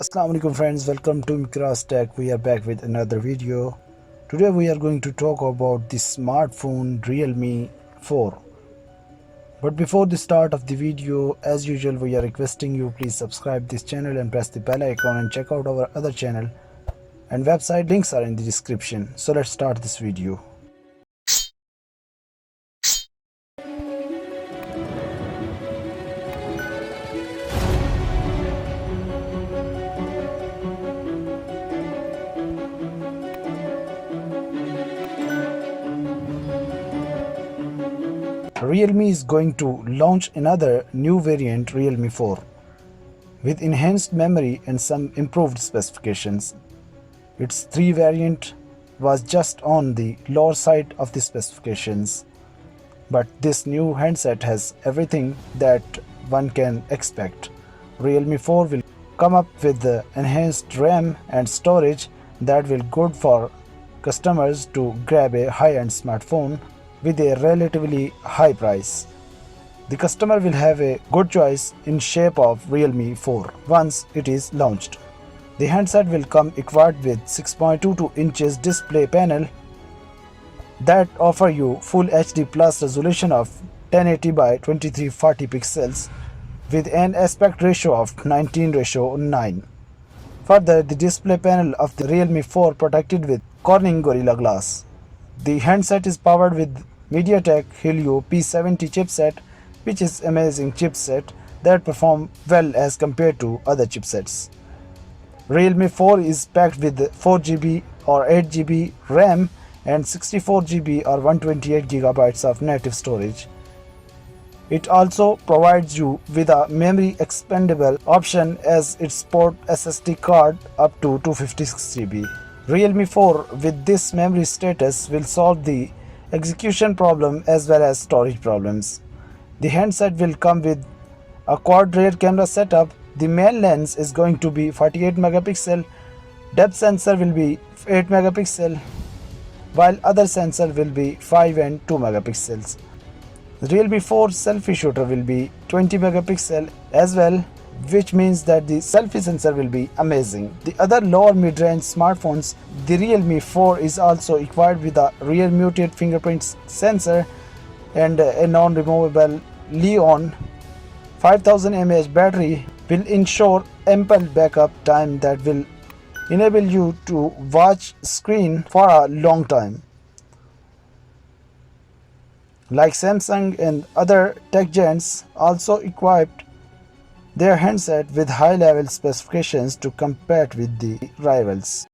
Assalamu alaikum friends, welcome to Imqiraas Tech. We are back with another video. Today we are going to talk about the smartphone RealMe 4. But before the start of the video, as usual we are requesting you please subscribe this channel and press the bell icon and check out our other channel and website links are in the description. So let's start this video. RealMe is going to launch another new variant RealMe 4 with enhanced memory and some improved specifications. Its 3 variant was just on the lower side of the specifications, but this new handset has everything that one can expect. RealMe 4 will come up with the enhanced RAM and storage that will good for customers to grab a high-end smartphone with a relatively high price. The customer will have a good choice in shape of RealMe 4 once it is launched. The handset will come equipped with 6.22 inches display panel that offer you full HD plus resolution of 1080 by 2340 pixels with an aspect ratio of 19:9. Further, the display panel of the RealMe 4 protected with Corning Gorilla Glass. The handset is powered with MediaTek Helio P70 chipset, which is amazing chipset that perform well as compared to other chipsets. RealMe 4 is packed with 4GB or 8GB RAM and 64GB or 128GB of native storage. It also provides you with a memory expandable option as it supports SSD card up to 256GB. RealMe 4 with this memory status will solve the execution problem as well as storage problems. The handset will come with a quad rear camera setup. The main lens is going to be 48 megapixel, depth sensor will be 8 megapixel, while other sensor will be 5 and 2 megapixels. The RealMe 4 selfie shooter will be 20 megapixel as well, which means that the selfie sensor will be amazing. The other lower mid-range smartphones, the RealMe 4 is also equipped with a rear muted fingerprint sensor and a non-removable Li-ion 5000 mAh battery will ensure ample backup time that will enable you to watch screen for a long time. Like Samsung and other tech giants also equipped their handset with high-level specifications to compete with the rivals.